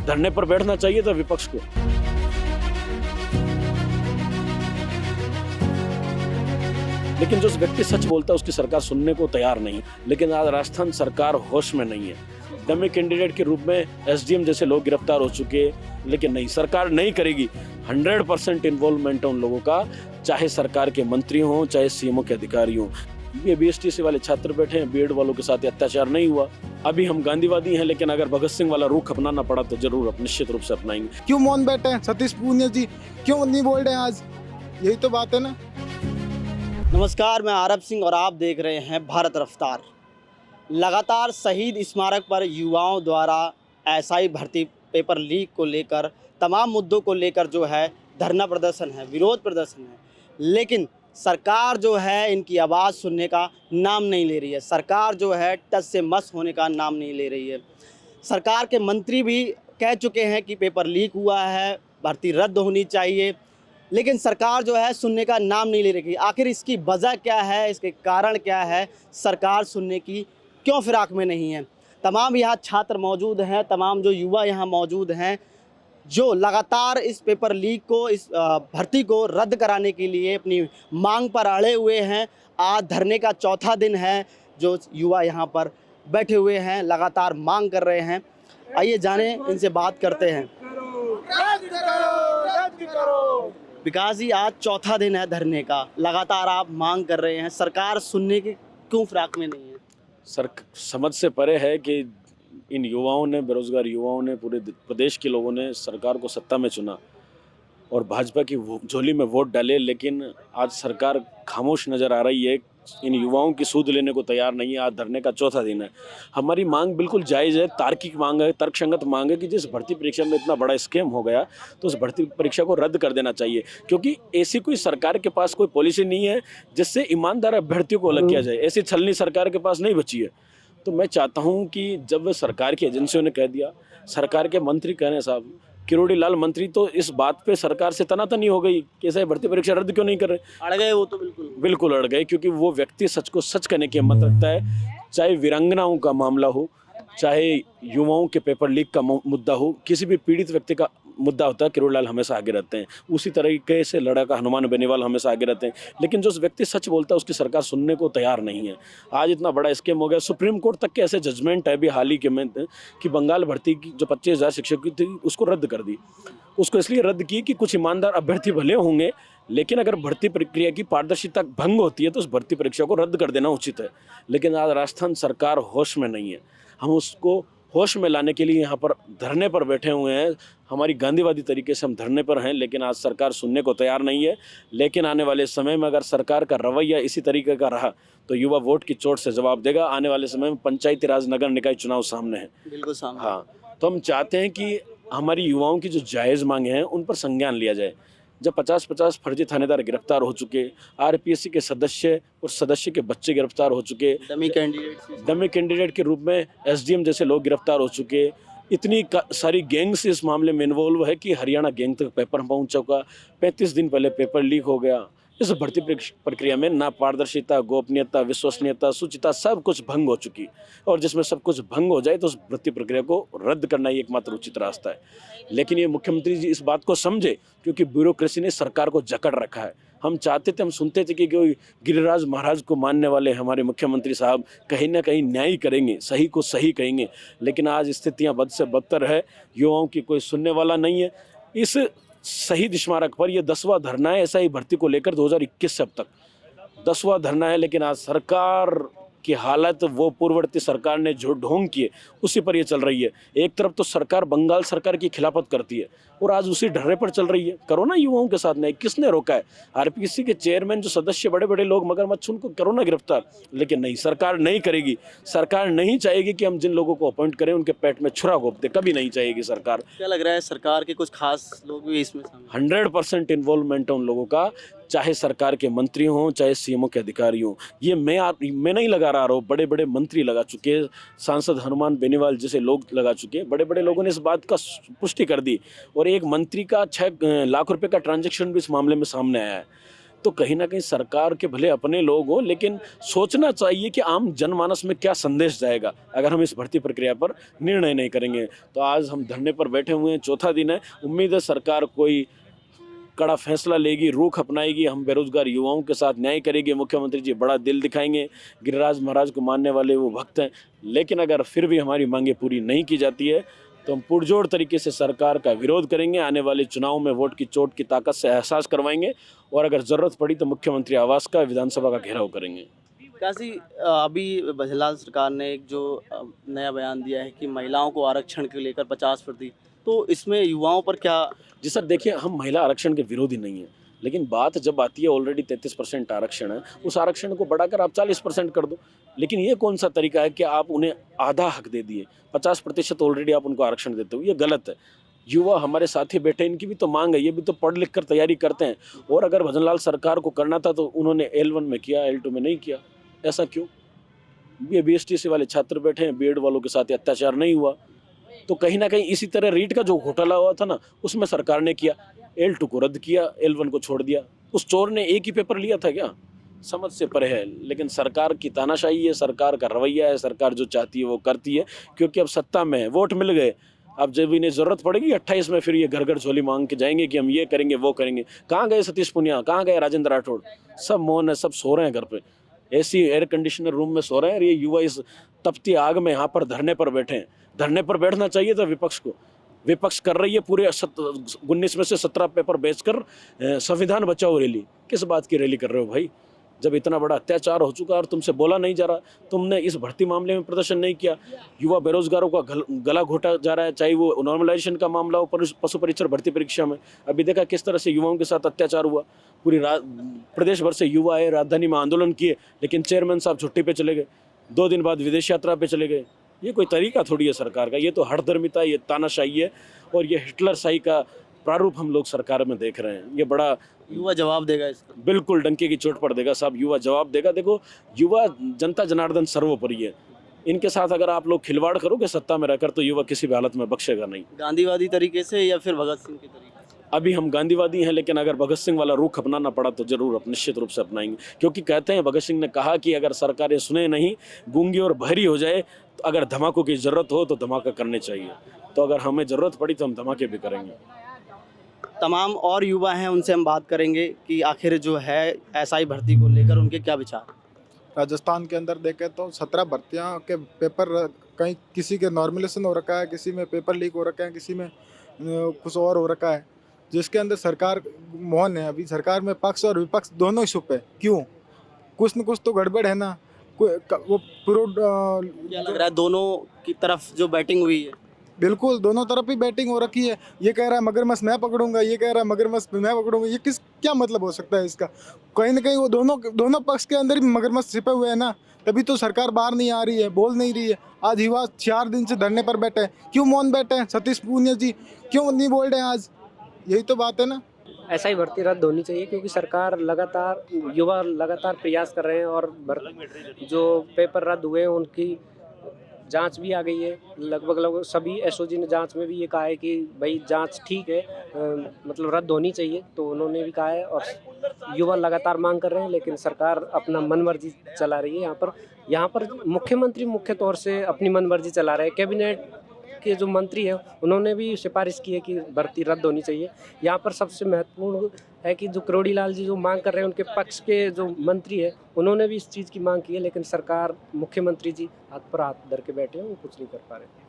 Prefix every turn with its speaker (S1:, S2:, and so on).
S1: धरने पर बैठना चाहिए था विपक्ष को। लेकिन जो व्यक्ति सच बोलता है उसकी सरकार सुनने को तैयार नहीं। लेकिन आज राजस्थान सरकार होश में नहीं है। डमी कैंडिडेट के रूप में एसडीएम जैसे लोग गिरफ्तार हो चुके, लेकिन नहीं, सरकार नहीं करेगी। 100% इन्वॉल्वमेंट है उन लोगों का, चाहे सरकार के मंत्री हों, चाहे सीएमओ के अधिकारी हों। ये बीएसटीसी वाले छात्र बैठे हैं, बीएड वालों के साथ अत्याचार नहीं हुआ। अभी हम गांधीवादी हैं, लेकिन अगर भगत सिंह वाला रुख अपनाना पड़ा तो जरूर निश्चित रूप से अपनाएंगे।
S2: क्यों मौन बैठे हैं सतीश पूनिया जी, क्यों नहीं बोल रहे हैं आज? यही तो बात है ना।
S3: नमस्कार, मैं आरब सिंह और आप देख रहे हैं भारत रफ्तार। लगातार शहीद स्मारक पर युवाओं द्वारा एसआई भर्ती पेपर लीक को लेकर तमाम मुद्दों को लेकर जो है धरना प्रदर्शन है, विरोध प्रदर्शन है, लेकिन सरकार जो है इनकी आवाज़ सुनने का नाम नहीं ले रही है। सरकार जो है टस से मस होने का नाम नहीं ले रही है। सरकार के मंत्री भी कह चुके हैं कि पेपर लीक हुआ है, भर्ती रद्द होनी चाहिए, लेकिन सरकार जो है सुनने का नाम नहीं ले रही। आखिर इसकी वजह क्या है, इसके कारण क्या है, सरकार सुनने की क्यों फिराक में नहीं है? तमाम यहाँ छात्र मौजूद हैं, तमाम जो युवा यहाँ मौजूद हैं, जो लगातार इस पेपर लीक को, इस भर्ती को रद्द कराने के लिए अपनी मांग पर अड़े हुए हैं। आज धरने का चौथा दिन है जो युवा यहाँ पर बैठे हुए हैं, लगातार मांग कर रहे हैं। आइए जाने इनसे बात करते हैं। विकास जी, आज चौथा दिन है धरने का, लगातार आप मांग कर रहे हैं, सरकार सुनने की क्यों फिराक में नहीं है?
S1: सर, समझ से परे है कि इन युवाओं ने, बेरोजगार युवाओं ने, पूरे प्रदेश के लोगों ने सरकार को सत्ता में चुना और भाजपा की झोली में वोट डाले, लेकिन आज सरकार खामोश नजर आ रही है। इन युवाओं की सूद लेने को तैयार नहीं है। आज धरने का चौथा दिन है। हमारी मांग बिल्कुल जायज़ है, तार्किक मांग है, तर्कसंगत मांग है कि जिस भर्ती परीक्षा में इतना बड़ा स्कैम हो गया तो उस भर्ती परीक्षा को रद्द कर देना चाहिए, क्योंकि ऐसी कोई सरकार के पास कोई पॉलिसी नहीं है जिससे ईमानदार अभ्यर्थियों को अलग किया जाए। ऐसी छलनी सरकार के पास नहीं बची है। तो मैं चाहता हूं कि जब सरकार की एजेंसियों ने कह दिया, सरकार के मंत्री कह रहे हैं, साहब किरोड़ी लाल मंत्री तो इस बात पे सरकार से तनातनी हो गई कि ऐसे भर्ती परीक्षा रद्द क्यों नहीं कर रहे।
S3: अड़ गए वो तो बिल्कुल
S1: अड़ गए, क्योंकि वो व्यक्ति सच को सच कहने की हिम्मत रखता है। चाहे वीरांगनाओं का मामला हो, चाहे युवाओं के पेपर लीक का मुद्दा हो, किसी भी पीड़ित व्यक्ति का मुद्दा होता है, किरोड़ी लाल हमेशा आगे रहते हैं। उसी तरीके से लड़का हनुमान बेनीवाल हमेशा आगे रहते हैं। लेकिन जो व्यक्ति सच बोलता है उसकी सरकार सुनने को तैयार नहीं है। आज इतना बड़ा स्कैम हो गया, सुप्रीम कोर्ट तक के ऐसे जजमेंट है अभी हाल ही के में कि बंगाल भर्ती की जो 25,000 शिक्षक की थी उसको रद्द कर दी। उसको इसलिए रद्द की कि कुछ ईमानदार अभ्यर्थी भले होंगे, लेकिन अगर भर्ती प्रक्रिया की पारदर्शिता भंग होती है तो उस भर्ती परीक्षा को रद्द कर देना उचित है। लेकिन आज राजस्थान सरकार होश में नहीं है। हम उसको होश में लाने के लिए यहाँ पर धरने पर बैठे हुए हैं। हमारी गांधीवादी तरीके से हम धरने पर हैं, लेकिन आज सरकार सुनने को तैयार नहीं है। लेकिन आने वाले समय में अगर सरकार का रवैया इसी तरीके का रहा तो युवा वोट की चोट से जवाब देगा। आने वाले समय में पंचायती राज नगर निकाय चुनाव सामने है,
S3: बिल्कुल सामने।
S1: हाँ, तो हम चाहते हैं कि हमारी युवाओं की जो जायज़ मांगे हैं उन पर संज्ञान लिया जाए। जब 50-50 फर्जी थानेदार गिरफ्तार हो चुके, आरपीएससी के सदस्य और सदस्य के बच्चे गिरफ्तार हो चुके, डमी कैंडिडेट के रूप में एसडीएम जैसे लोग गिरफ्तार हो चुके, इतनी सारी गैंग्स इस मामले में इन्वॉल्व है कि हरियाणा गैंग तक पेपर पहुंच चुका। 35 दिन पहले पेपर लीक हो गया। इस भर्ती प्रक्रिया में ना पारदर्शिता, गोपनीयता, विश्वसनीयता, शुचिता सब कुछ भंग हो चुकी। और जिसमें सब कुछ भंग हो जाए तो उस भर्ती प्रक्रिया को रद्द करना ही एकमात्र उचित रास्ता है। लेकिन ये मुख्यमंत्री जी इस बात को समझे, क्योंकि ब्यूरोक्रेसी ने सरकार को जकड़ रखा है। हम चाहते थे, हम सुनते थे कि गिरिराज महाराज को मानने वाले हमारे मुख्यमंत्री साहब कहीं ना कहीं न्याय करेंगे, सही को सही कहेंगे, लेकिन आज स्थितियाँ बद से बदतर है। युवाओं की कोई सुनने वाला नहीं है। इस शहीद स्मारक पर यह 10वां धरना है एसआई भर्ती को लेकर 2021 से अब तक 10वां धरना है। लेकिन आज सरकार की हालत वो पूर्ववर्ती सरकार ने जो ढोंग किए उसी पर ये चल रही है। एक तरफ तो सरकार बंगाल सरकार की खिलाफत करती है और आज उसी ढर्रे पर चल रही है। करो ना युवाओं के साथ नहीं, किसने रोका है? आरपीएससी के चेयरमैन जो सदस्य बड़े बड़े लोग मगरमच्छ, उनको करो ना गिरफ्तार। लेकिन नहीं, सरकार नहीं करेगी। सरकार नहीं चाहेगी कि हम जिन लोगों को अपॉइंट करें उनके पेट में छुरा घोंप दे, कभी नहीं चाहेगी सरकार।
S3: क्या लग रहा है सरकार के कुछ खास लोग भी इसमें
S1: 100% इन्वॉल्वमेंट है उन लोगों का, चाहे सरकार के मंत्री हों, चाहे सीएमओ के अधिकारी हों। ये मैं नहीं लगा रहा हूँ, बड़े बड़े मंत्री लगा चुके, सांसद हनुमान बेनीवाल जैसे लोग लगा चुके, बड़े बड़े लोगों ने इस बात का पुष्टि कर दी। और एक मंत्री का 6 लाख रुपए का ट्रांजैक्शन भी इस मामले में सामने आया है। तो कहीं ना कहीं सरकार के भले अपने लोग हों, लेकिन सोचना चाहिए कि आम जनमानस में क्या संदेश जाएगा अगर हम इस भर्ती प्रक्रिया पर निर्णय नहीं करेंगे। तो आज हम धरने पर बैठे हुए हैं, चौथा दिन है। उम्मीद है सरकार कोई कड़ा फैसला लेगी, रुख अपनाएगी, हम बेरोजगार युवाओं के साथ न्याय करेगी। मुख्यमंत्री जी बड़ा दिल दिखाएंगे, गिरिराज महाराज को मानने वाले वो भक्त हैं। लेकिन अगर फिर भी हमारी मांगें पूरी नहीं की जाती है तो हम पुरजोर तरीके से सरकार का विरोध करेंगे। आने वाले चुनाव में वोट की चोट की ताकत से एहसास करवाएंगे और अगर ज़रूरत पड़ी तो मुख्यमंत्री आवास का, विधानसभा का घेराव करेंगे।
S3: कैसी अभी बघेल सरकार ने एक जो नया बयान दिया है कि महिलाओं को आरक्षण के लेकर 50%, तो इसमें युवाओं पर क्या?
S1: जी सर, देखिए हम महिला आरक्षण के विरोधी नहीं हैं, लेकिन बात जब आती है ऑलरेडी 33% आरक्षण है, उस आरक्षण को बढ़ाकर आप 40% कर दो। लेकिन ये कौन सा तरीका है कि आप उन्हें आधा हक दे दिए, 50% ऑलरेडी आप उनको आरक्षण देते हो, ये गलत है। युवा हमारे साथी बैठे, इनकी भी तो मांग है, ये भी तो पढ़ लिख कर तैयारी करते हैं। और अगर भजनलाल सरकार को करना था तो उन्होंने L1 में किया, L2 में नहीं किया, ऐसा क्यों? ये BSTC वाले छात्र बैठे हैं, बीएड वालों के साथ अत्याचार नहीं हुआ। तो कहीं ना कहीं इसी तरह रीट का जो घोटाला हुआ था ना, उसमें सरकार ने किया, L2 को रद्द किया, L1 को छोड़ दिया। उस चोर ने एक ही पेपर लिया था क्या? समझ से परे है। लेकिन सरकार की तानाशाही है, सरकार का रवैया है, सरकार जो चाहती है वो करती है, क्योंकि अब सत्ता में है, वोट मिल गए। अब जब इन्हें ज़रूरत पड़ेगी 28 में, फिर ये घर घर झोली मांग के जाएंगे कि हम ये करेंगे वो करेंगे। कहाँ गए सतीश पुनिया, कहाँ गए राजेंद्र राठौड़? सब मौन है, सब सो रहे हैं घर पे, ऐसी एयर कंडीशनर रूम में सो रहे हैं। और ये युवा इस तपती आग में यहाँ पर धरने पर बैठे हैं। धरने पर बैठना चाहिए था विपक्ष को। विपक्ष कर रही है पूरे 19 में से 17 पेपर बेचकर संविधान बचाओ रैली। किस बात की रैली कर रहे हो भाई, जब इतना बड़ा अत्याचार हो चुका और तुमसे बोला नहीं जा रहा? तुमने इस भर्ती मामले में प्रदर्शन नहीं किया। युवा बेरोजगारों का गला घोटा जा रहा है, चाहे वो नॉर्मलाइजेशन का मामला हो, पशु परीक्षण भर्ती परीक्षा में अभी देखा किस तरह से युवाओं के साथ अत्याचार हुआ। पूरी प्रदेश भर से युवा आए, राजधानी में आंदोलन किए, लेकिन चेयरमैन साहब छुट्टी पे चले गए, 2 दिन बाद विदेश यात्रा पे चले गए। ये कोई तरीका थोड़ी है सरकार का, ये तो हठधर्मिता, ये तानाशाही है और ये हिटलर शाही का प्रारूप हम लोग सरकार में देख रहे हैं। ये बड़ा
S3: युवा जवाब देगा इसका?
S1: बिल्कुल डंके की चोट पर देगा साहब, युवा जवाब देगा। देखो, युवा जनता जनार्दन सर्वोपरि है, इनके साथ अगर आप लोग खिलवाड़ करोगे सत्ता में रहकर तो युवा किसी भी हालत में बख्शेगा नहीं।
S3: गांधीवादी तरीके से या फिर भगत सिंह के तरीके से?
S1: अभी हम गांधीवादी हैं, लेकिन अगर भगत सिंह वाला रुख अपनाना पड़ा तो जरूर निश्चित रूप से अपनाएंगे। क्योंकि कहते हैं, भगत सिंह ने कहा कि अगर सरकारें सुने नहीं, गूंगी और बहरी हो जाए, तो अगर धमाकों की ज़रूरत हो तो धमाका करने चाहिए। तो अगर हमें ज़रूरत पड़ी तो हम धमाके भी करेंगे।
S3: तमाम और युवा हैं, उनसे हम बात करेंगे कि आखिर जो है SI भर्ती को लेकर उनके क्या विचार।
S2: राजस्थान के अंदर देखें तो 17 भर्तियां के पेपर कहीं किसी के नॉर्मलाइजेशन हो रखा है, किसी में पेपर लीक हो रखा है, किसी में कुछ और हो रखा है, जिसके अंदर सरकार मौन है। अभी सरकार में पक्ष और विपक्ष दोनों ही चुप है। क्यों? कुछ न कुछ तो गड़बड़ है ना। वो
S3: क्या लग रहा है दोनों की तरफ जो बैटिंग हुई है?
S2: बिल्कुल, दोनों तरफ ही बैटिंग हो रखी है। ये कह रहा है मगरमच्छ मैं पकड़ूंगा, ये कह रहा है मगरमच्छ मैं पकड़ूंगा। ये क्या मतलब हो सकता है इसका? कहीं ना कहीं वो दोनों पक्ष के अंदर भी मगरमच्छ छिपे हुए हैं ना, तभी तो सरकार बाहर नहीं आ रही है, बोल नहीं रही है। आज युवा 4 दिन से धरने पर बैठे हैं। क्यों मौन बैठे हैं? सतीश पूनिया जी क्यों नहीं बोल रहे हैं आज? यही तो बात है ना।
S4: SI भर्ती रद्द होनी चाहिए, क्योंकि सरकार लगातार, युवा लगातार प्रयास कर रहे हैं और जो पेपर रद्द हुए हैं उनकी जांच भी आ गई है। लगभग सभी SOG ने जांच में भी ये कहा है कि भाई जांच ठीक है, मतलब रद्द होनी चाहिए, तो उन्होंने भी कहा है। और युवा लगातार मांग कर रहे हैं, लेकिन सरकार अपना मनमर्जी चला रही है। यहाँ पर मुख्यमंत्री मुख्य तौर से अपनी मनमर्जी चला रहे हैं। कैबिनेट के जो मंत्री हैं उन्होंने भी सिफारिश की है कि भर्ती रद्द होनी चाहिए। यहाँ पर सबसे महत्वपूर्ण है कि जो करोड़ी लाल जी जो मांग कर रहे हैं, उनके पक्ष के जो मंत्री हैं उन्होंने भी इस चीज़ की मांग की है, लेकिन सरकार, मुख्यमंत्री जी हाथ पर हाथ धर के बैठे हैं, वो कुछ नहीं कर पा रहे।